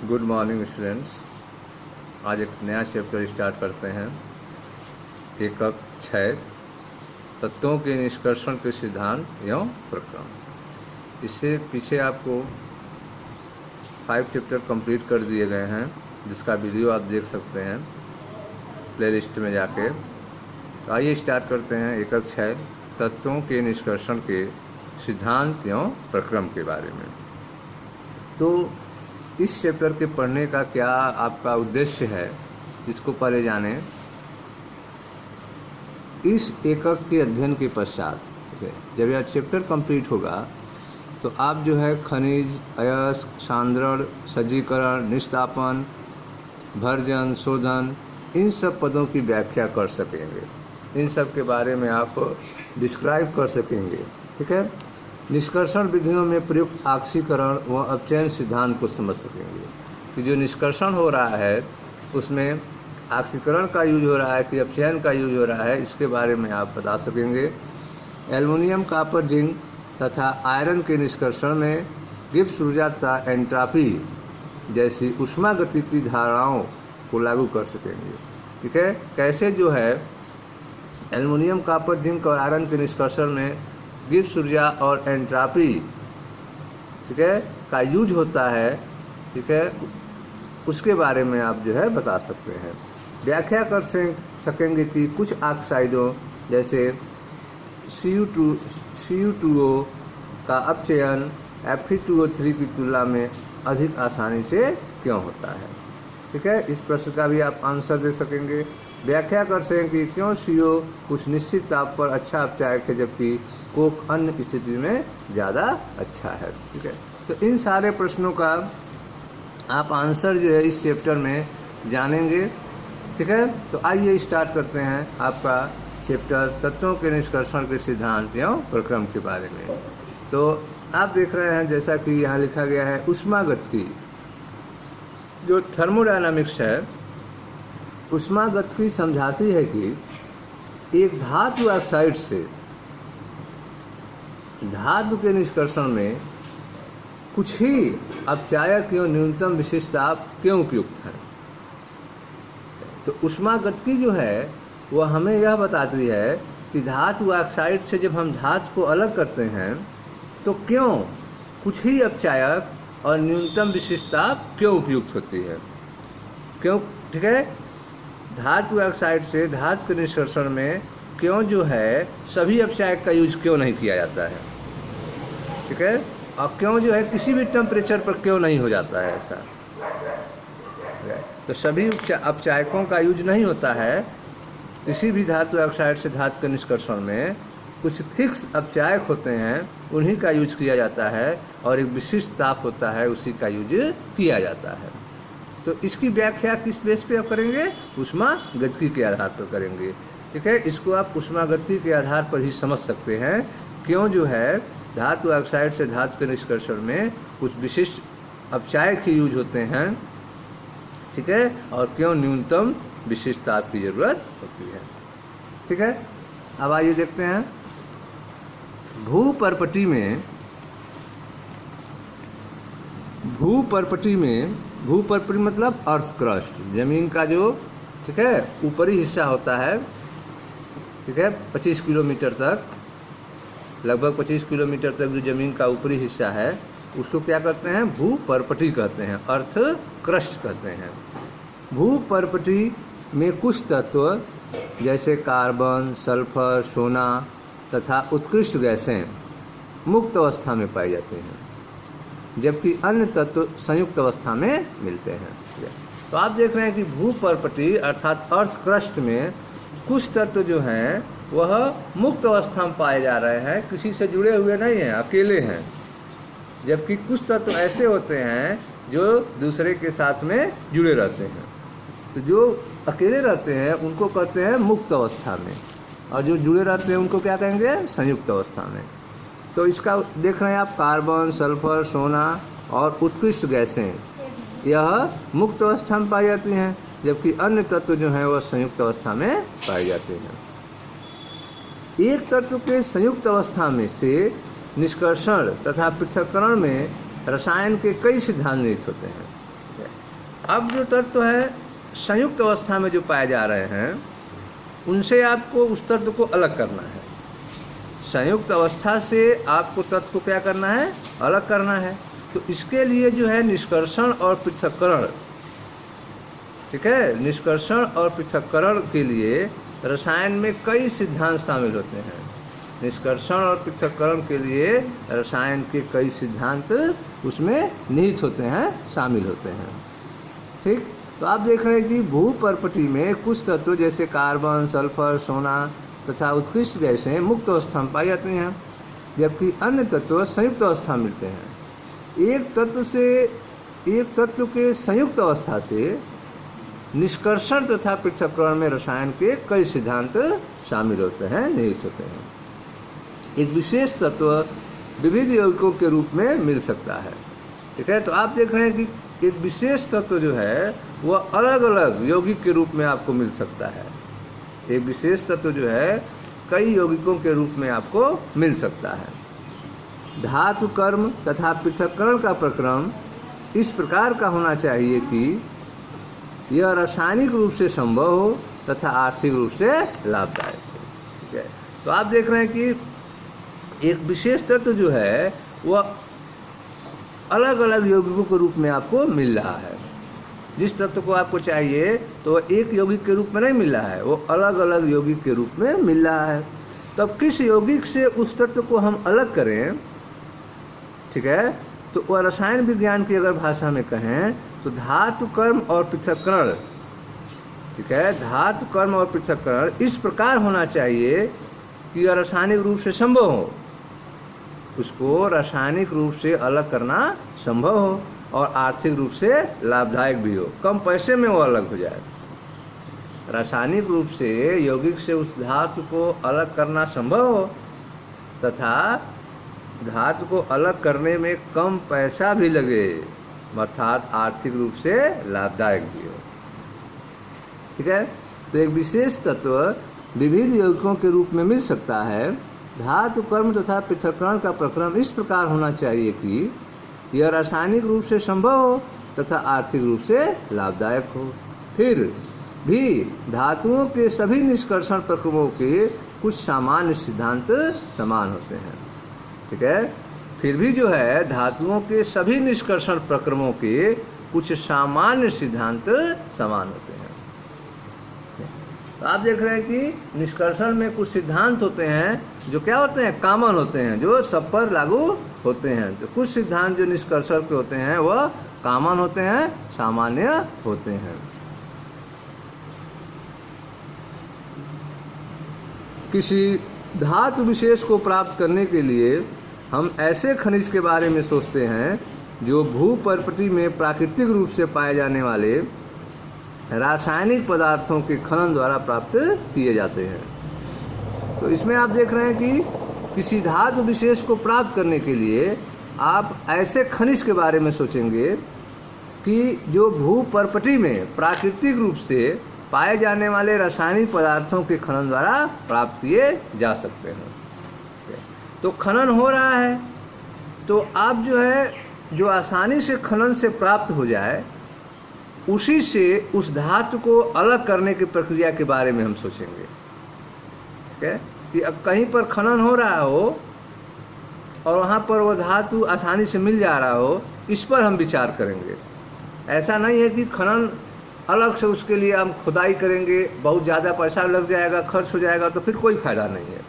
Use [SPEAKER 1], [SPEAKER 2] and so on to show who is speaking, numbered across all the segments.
[SPEAKER 1] Good morning students. आज एक नया चैप्टर स्टार्ट करते हैं। एकक 6 तत्वों के निष्कर्षण के सिद्धांत एवं प्रक्रम। इससे पीछे आपको 5 चैप्टर कंप्लीट कर दिए गए हैं, जिसका वीडियो आप देख सकते हैं प्लेलिस्ट में जाके। तो आइए स्टार्ट करते हैं एकक 6 तत्वों के निष्कर्षण के सिद्धांत एवं प्रक्रम के बारे में। तो इस चैप्टर के पढ़ने का क्या आपका उद्देश्य है, इसको पहले जानें। इस एकक के अध्ययन के पश्चात जब यह चैप्टर कंप्लीट होगा तो आप जो है खनिज, अयस्क, सांद्रण, सज्जीकरण, निस्तापन, भर्जन, शोधन, इन सब पदों की व्याख्या कर सकेंगे। इन सब के बारे में आप डिस्क्राइब कर सकेंगे। ठीक है। निष्कर्षण विधियों में प्रयुक्त आक्सीकरण व अपचयन सिद्धांत को समझ सकेंगे कि जो निष्कर्षण हो रहा है उसमें आक्सीकरण का यूज हो रहा है कि अपचयन का यूज हो रहा है, इसके बारे में आप बता सकेंगे। एल्युमिनियम, कॉपर, जिंक तथा आयरन के निष्कर्षण में गिब्स ऊर्जा तथा एंट्रॉपी जैसी ऊष्मागतिकी धारणाओं को लागू कर सकेंगे। ठीक है। कैसे जो है एल्युमिनियम, कॉपर, जिंक और आयरन के निष्कर्षण में गिब्स ऊर्जा और एंट्रॉपी, ठीक है, का यूज होता है। ठीक है। उसके बारे में आप जो है बता सकते हैं। व्याख्या कर सकेंगे कि कुछ ऑक्साइडों जैसे Cu2O का अपचयन Fe2O3 की तुलना में अधिक आसानी से क्यों होता है। ठीक है। इस प्रश्न का भी आप आंसर दे सकेंगे। व्याख्या कर सकेंगे कि क्यों CO कुछ निश्चित ताप पर अच्छा अपचायक है जबकि कोक अन्य स्थिति में ज़्यादा अच्छा है। ठीक है। तो इन सारे प्रश्नों का आप आंसर जो है इस चैप्टर में जानेंगे। ठीक है। तो आइए स्टार्ट करते हैं आपका चैप्टर तत्वों के निष्कर्षण के सिद्धांत एवं प्रक्रम के बारे में। तो आप देख रहे हैं जैसा कि यहाँ लिखा गया है, ऊष्मागतिकी जो थर्मोडायनामिक्स है, ऊष्मागतिकी समझाती है कि एक धातु ऑक्साइड से धातु के निष्कर्षण में कुछ ही अपचायक एवं न्यूनतम विशिष्ट ताप क्यों उपयुक्त है। तो ऊष्मागतिकी जो है वह हमें यह बताती है कि धातु ऑक्साइड से जब हम धातु को अलग करते हैं तो क्यों कुछ ही अपचायक और न्यूनतम विशिष्ट ताप क्यों उपयुक्त होती है, क्यों। ठीक है। धातु ऑक्साइड से धातु के निष्कर्षण में क्यों जो है सभी अपचायक का यूज क्यों नहीं किया जाता है। ठीक है। और क्यों जो है किसी भी टेम्परेचर पर क्यों नहीं हो जाता है ऐसा। तो सभी अपचायकों का यूज नहीं होता है। किसी भी धातु ऑक्साइड से धातु के निष्कर्षण में कुछ फिक्स अपचायक होते हैं, उन्हीं का यूज किया जाता है और एक विशिष्ट ताप होता है, उसी का यूज किया जाता है। तो इसकी व्याख्या किस बेस पे आप करेंगे, ऊष्मागतिकी के आधार पर करेंगे। ठीक है। इसको आप ऊष्मागतिकी के आधार पर ही समझ सकते हैं क्यों जो है धातु ऑक्साइड से धातु के निष्कर्षण में कुछ विशिष्ट अपचायक ही यूज होते हैं। ठीक है। और क्यों न्यूनतम विशिष्ट ताप की जरूरत होती है। ठीक है। अब आइए देखते हैं भूपर्पटी में भूपर्पटी मतलब अर्थ क्रस्ट, जमीन का जो, ठीक है, ऊपरी हिस्सा होता है। ठीक है। 25 किलोमीटर तक, लगभग 25 किलोमीटर तक जो जमीन का ऊपरी हिस्सा है उसको क्या कहते हैं, भूपर्पटी कहते हैं, अर्थ क्रस्ट कहते हैं। भूपर्पटी में कुछ तत्व जैसे कार्बन, सल्फर, सोना तथा उत्कृष्ट गैसें मुक्त अवस्था में पाई जाती हैं, जबकि अन्य तत्व संयुक्त अवस्था में मिलते हैं। तो आप देख रहे हैं कि भूपर्पटी अर्थात अर्थ क्रस्ट में कुछ तत्व जो हैं वह मुक्त अवस्था में पाए जा रहे हैं, किसी से जुड़े हुए नहीं हैं, अकेले हैं। जबकि कुछ तत्व ऐसे होते हैं जो दूसरे के साथ में जुड़े रहते हैं। तो जो अकेले रहते हैं उनको कहते हैं मुक्त अवस्था में, और जो जुड़े रहते हैं उनको क्या कहेंगे, संयुक्त अवस्था में। तो इसका देख रहे हैं आप, कार्बन, सल्फर, सोना और उत्कृष्ट गैसें यह मुक्त अवस्था में पाई जाती हैं, जबकि अन्य तत्व जो हैं वह संयुक्त अवस्था में पाए जाते हैं। एक तत्व के संयुक्त अवस्था में से निष्कर्षण तथा पृथक्करण में रसायन के कई सिद्धांत निहित होते हैं। अब जो तत्व है संयुक्त अवस्था में जो पाए जा रहे हैं उनसे आपको उस तत्व को अलग करना है। संयुक्त अवस्था से आपको तत्व को क्या करना है, अलग करना है। तो इसके लिए जो है निष्कर्षण और पृथक्करण, ठीक है, निष्कर्षण और पृथक्करण के लिए रसायन में कई सिद्धांत शामिल होते हैं। निष्कर्षण और पृथक्करण के लिए रसायन के कई सिद्धांत उसमें निहित होते हैं, शामिल होते हैं। ठीक, तो आप देख रहे हैं कि भूपर्पटी में कुछ तत्व जैसे कार्बन, सल्फर, सोना तथा उत्कृष्ट गैसें मुक्त अवस्था में पाई जाती हैं, जबकि अन्य तत्व संयुक्त अवस्था में मिलते हैं। एक तत्व के संयुक्त अवस्था से निष्कर्षण तथा पृथक्करण में रसायन के कई सिद्धांत शामिल होते हैं, निहित होते हैं। एक विशेष तत्व विविध यौगिकों के रूप में मिल सकता है। ठीक है, तो आप देख रहे हैं कि एक विशेष तत्व जो है वह अलग अलग यौगिक के रूप में आपको मिल सकता है। एक विशेष तत्व जो है कई यौगिकों के रूप में आपको मिल सकता है। धातु कर्म तथा पृथक्करण का प्रक्रम इस प्रकार का होना चाहिए कि यह रासायनिक रूप से संभव हो तथा आर्थिक रूप से लाभदायक हो। ठीक है, तो आप देख रहे हैं कि एक विशेष तत्व जो है वह अलग अलग यौगिकों के रूप में आपको मिल रहा है। जिस तत्व को आपको चाहिए तो एक यौगिक के रूप में नहीं मिल रहा है, वो अलग अलग यौगिक के रूप में मिल रहा है। तब किस यौगिक से उस तत्व को हम अलग करें, ठीक है, तो वह रसायन विज्ञान की अगर भाषा में कहें तो धातु कर्म और पृथक्करण, ठीक है, धातु कर्म और पृथक्करण इस प्रकार होना चाहिए कि यह रासायनिक रूप से संभव हो, उसको रासायनिक रूप से अलग करना संभव हो और आर्थिक रूप से लाभदायक भी हो, कम पैसे में वो अलग हो जाए। रासायनिक रूप से यौगिक से उस धातु को अलग करना संभव हो तथा धातु को अलग करने में कम पैसा भी लगे, अर्थात आर्थिक रूप से लाभदायक भी हो। ठीक है, तो एक विशेष तत्व विविध यौगिकों के रूप में मिल सकता है। धातु कर्म तथा पृथक्करण का प्रक्रम इस प्रकार होना चाहिए कि यह रासायनिक रूप से संभव हो तथा आर्थिक रूप से लाभदायक हो। फिर भी धातुओं के सभी निष्कर्षण प्रक्रमों के कुछ सामान्य सिद्धांत समान होते हैं। ठीक है, फिर भी जो है धातुओं के सभी निष्कर्षण प्रक्रमों के कुछ सामान्य सिद्धांत समान होते हैं। तो आप देख रहे हैं कि निष्कर्षण में कुछ सिद्धांत होते हैं जो क्या होते हैं, कॉमन होते हैं, जो सब पर लागू होते हैं। तो कुछ सिद्धांत जो निष्कर्षण के होते हैं वह कॉमन होते हैं, सामान्य होते हैं। किसी धातु विशेष को प्राप्त करने के लिए हम ऐसे खनिज के बारे में सोचते हैं जो भूपर्पटी में प्राकृतिक रूप से पाए जाने वाले रासायनिक पदार्थों के खनन द्वारा प्राप्त किए जाते हैं। तो इसमें आप देख रहे हैं कि किसी धातु विशेष को प्राप्त करने के लिए आप ऐसे खनिज के बारे में सोचेंगे कि जो भूपर्पटी में प्राकृतिक रूप से पाए जाने वाले रासायनिक पदार्थों के खनन द्वारा प्राप्त किए जा सकते हैं। तो खनन हो रहा है तो आप जो है जो आसानी से खनन से प्राप्त हो जाए उसी से उस धातु को अलग करने की प्रक्रिया के बारे में हम सोचेंगे। ठीक है, कि अब कहीं पर खनन हो रहा हो और वहाँ पर वो धातु आसानी से मिल जा रहा हो, इस पर हम विचार करेंगे। ऐसा नहीं है कि खनन अलग से उसके लिए हम खुदाई करेंगे, बहुत ज़्यादा पैसा लग जाएगा, खर्च हो जाएगा, तो फिर कोई फायदा नहीं है।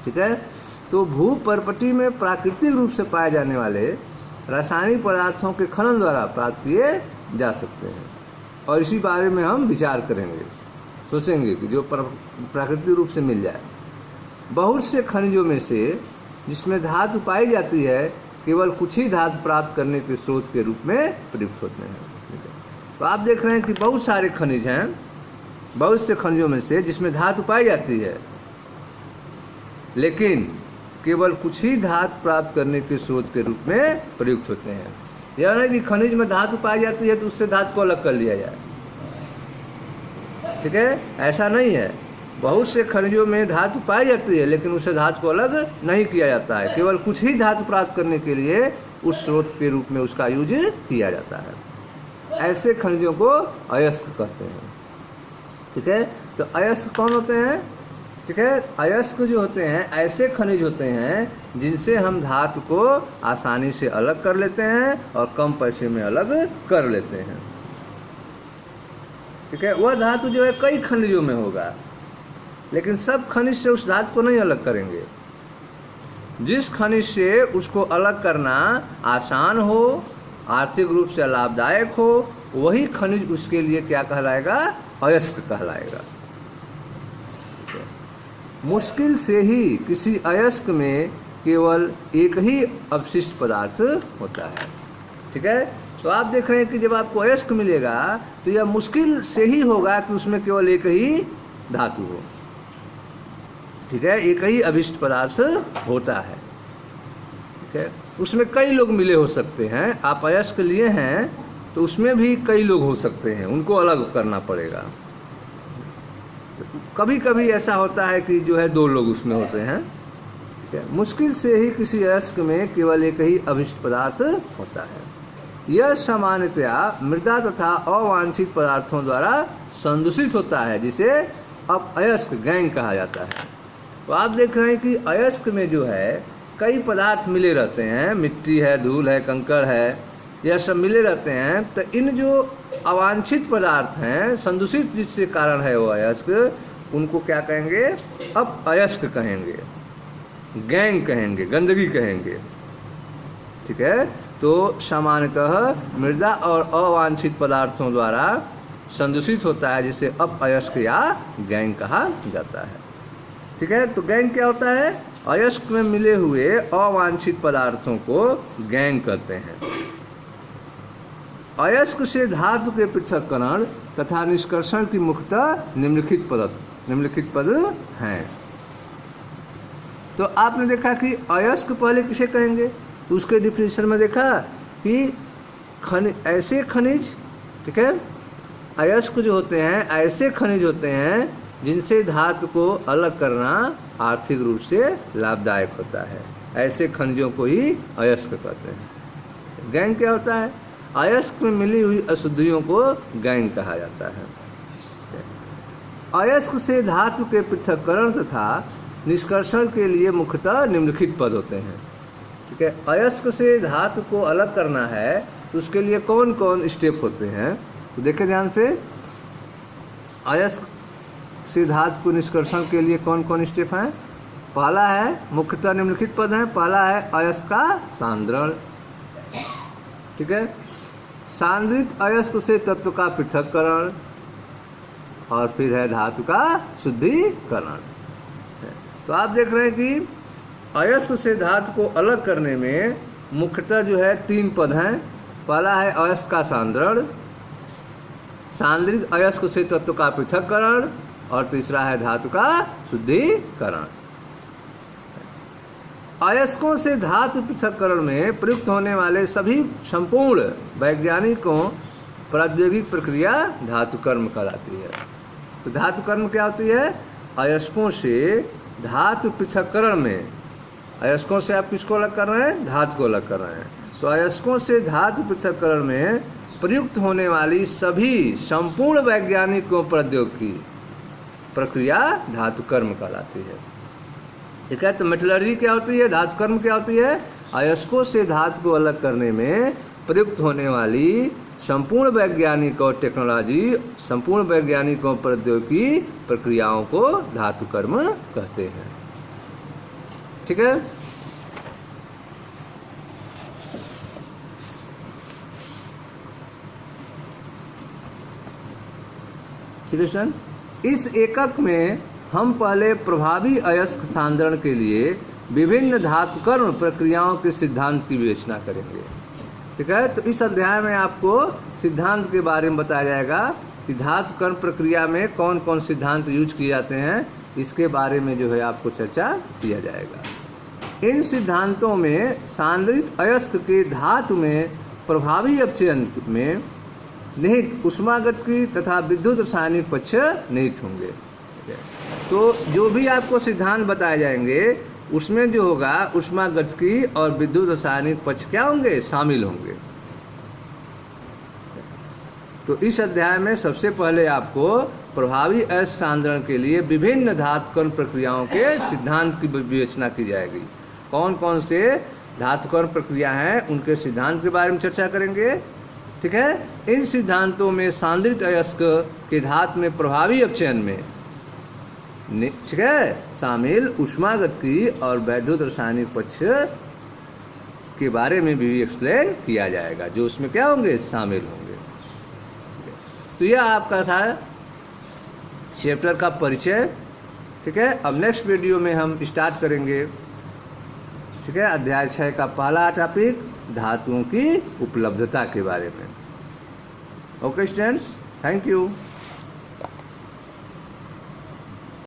[SPEAKER 1] ठीक है, तो भूपर्पटी में प्राकृतिक रूप से पाए जाने वाले रासायनिक पदार्थों के खनन द्वारा प्राप्त किए जा सकते हैं और इसी बारे में हम विचार करेंगे, सोचेंगे कि जो प्राकृतिक रूप से मिल जाए। बहुत से खनिजों में से जिसमें धातु पाई जाती है केवल कुछ ही धातु प्राप्त करने के स्रोत के रूप में प्रयुक्त होते हैं। तो आप देख रहे हैं कि बहुत सारे खनिज हैं, बहुत से खनिजों में से जिसमें धातु पाई जाती है लेकिन केवल कुछ ही धातु प्राप्त करने के स्रोत के रूप में प्रयुक्त होते हैं। यह नहीं कि खनिज में धातु पाई जाती है तो उससे धातु को अलग कर लिया जाए। ठीक है, ऐसा नहीं है। बहुत से खनिजों में धातु पाई जाती है लेकिन उससे धातु को अलग नहीं किया जाता है, केवल कुछ ही धातु प्राप्त करने के लिए उस स्रोत के रूप में उसका यूज किया जाता है। ऐसे खनिजों को अयस्क कहते हैं। ठीक है, तो अयस्क कौन होते हैं? ठीक है, अयस्क जो होते हैं ऐसे खनिज होते हैं जिनसे हम धातु को आसानी से अलग कर लेते हैं और कम पैसे में अलग कर लेते हैं। ठीक है, वह धातु जो है कई खनिजों में होगा, लेकिन सब खनिज से उस धातु को नहीं अलग करेंगे। जिस खनिज से उसको अलग करना आसान हो, आर्थिक रूप से लाभदायक हो, वही खनिज उसके लिए क्या कहलाएगा? अयस्क कहलाएगा। मुश्किल से ही किसी अयस्क में केवल एक ही अवशिष्ट पदार्थ होता है। ठीक है, तो आप देख रहे हैं कि जब आपको अयस्क मिलेगा तो यह मुश्किल से ही होगा कि उसमें केवल एक ही धातु हो। ठीक है, एक ही अवशिष्ट पदार्थ होता है। ठीक है, उसमें कई लोग मिले हो सकते हैं। आप अयस्क लिए हैं तो उसमें भी कई लोग हो सकते हैं, उनको अलग करना पड़ेगा। कभी कभी ऐसा होता है कि जो है 2 लोग उसमें होते हैं। ठीक है, मुश्किल से ही किसी अयस्क में केवल एक ही अवशिष्ट पदार्थ होता है। यह सामान्यतया मृदा तथा अवांछित पदार्थों द्वारा संदूषित होता है, जिसे अब अयस्क गैंग कहा जाता है। तो आप देख रहे हैं कि अयस्क में जो है कई पदार्थ मिले रहते हैं, मिट्टी है, धूल है, कंकड़ है, यह सब मिले रहते हैं। तो इन जो अवांछित पदार्थ हैं, संदूषित जिससे कारण है वो अयस्क, उनको क्या कहेंगे? अब अयस्क कहेंगे, गैंग कहेंगे, गंदगी कहेंगे। ठीक है, तो सामान्यतः मृदा और अवांछित पदार्थों द्वारा संदूषित होता है, जिसे अब अयस्क या गैंग कहा जाता है। ठीक है, तो गैंग क्या होता है? अयस्क में मिले हुए अवांछित पदार्थों को गैंग कहते हैं। अयस्क से धातु के पृथक्करण तथा निष्कर्षण की मुख्यतः निम्नलिखित पद हैं। तो आपने देखा कि अयस्क पहले किसे कहेंगे? उसके डिफिनेशन में देखा कि ऐसे खनिज, ठीक है, अयस्क जो होते हैं ऐसे खनिज होते हैं जिनसे धातु को अलग करना आर्थिक रूप से लाभदायक होता है। ऐसे खनिजों को ही अयस्क कहते हैं। गैंग क्या होता है? अयस्क में मिली हुई अशुद्धियों को गैंग कहा जाता है। अयस्क से धातु के पृथक्करण तथा निष्कर्षण के लिए मुख्यतः निम्नलिखित पद होते हैं। ठीक है, अयस्क से धातु को अलग करना है तो उसके लिए कौन कौन स्टेप होते हैं? तो देखें ध्यान से, अयस्क से धातु को निष्कर्षण के लिए कौन कौन स्टेप हैं? पहला है, मुख्यतः निम्नलिखित पद हैं। पहला है अयस्क का सांद्रण। ठीक है, सांद्रित अयस्क से तत्व का पृथक्करण, और फिर है धातु का शुद्धिकरण। तो आप देख रहे हैं कि अयस्क से धातु को अलग करने में मुख्यतः जो है 3 पद हैं। पहला है अयस्क का सांद्रण, सांद्रित अयस्क से तत्व का पृथक्करण, और तीसरा है धातु का शुद्धिकरण। अयस्कों से धातु पृथक्करण में प्रयुक्त होने वाले सभी संपूर्ण वैज्ञानिकों प्रौद्योगिक प्रक्रिया धातु कर्म कहलाती है। तो धातु कर्म क्या होती है? अयस्कों से धातु पृथक्करण में, अयस्कों से आप किसको अलग कर रहे हैं? धातु को अलग कर रहे हैं। तो अयस्कों से धातु पृथक्करण में प्रयुक्त होने वाली सभी संपूर्ण वैज्ञानिकों प्रौद्योगिकी प्रक्रिया धातु कर्म कहलाती है। ठीक है, तो मेटलर्जी क्या होती है? धातु कर्म क्या होती है? अयस्कों से धातु को अलग करने में प्रयुक्त होने वाली संपूर्ण वैज्ञानिक और टेक्नोलॉजी, संपूर्ण वैज्ञानिकों प्रौद्योगिकी प्रक्रियाओं को धातु कर्म कहते हैं। ठीक है, ठीक है सर। इस एकक में हम पहले प्रभावी अयस्क सांद्रण के लिए विभिन्न धातुकर्म प्रक्रियाओं के सिद्धांत की विवेचना करेंगे। ठीक है, तो इस अध्याय में आपको सिद्धांत के बारे में बताया जाएगा कि धातुकर्म प्रक्रिया में कौन कौन सिद्धांत यूज किए जाते हैं, इसके बारे में जो है आपको चर्चा किया जाएगा। इन सिद्धांतों में सांद्रित अयस्क के धातु में प्रभावी अपचयन में निहित ऊष्मागतिकी तथा विद्युत रासायनिक पक्ष निहित होंगे। तो जो भी आपको सिद्धांत बताए जाएंगे उसमें जो होगा ऊष्मागतिकी और विद्युत रासायनिक पक्ष क्या होंगे? शामिल होंगे। तो इस अध्याय में सबसे पहले आपको प्रभावी अयस्क सांद्रण के लिए विभिन्न धातुकर्ण प्रक्रियाओं के सिद्धांत की विवेचना की जाएगी। कौन कौन से धातुकर्ण प्रक्रिया हैं उनके सिद्धांत के बारे में चर्चा करेंगे। ठीक है, इन सिद्धांतों में सांद्रित अयस्क के धातु में प्रभावी अपचयन में ठीक है शामिल ऊष्मागतिकी और वैद्युत रासायनिक पक्ष के बारे में भी एक्सप्लेन किया जाएगा, जो उसमें क्या होंगे, शामिल होंगे। तो यह आपका था चैप्टर का परिचय। ठीक है, अब नेक्स्ट वीडियो में हम स्टार्ट करेंगे, ठीक है, अध्याय 6 का पहला टॉपिक धातुओं की उपलब्धता के बारे में। Okay students, thank you.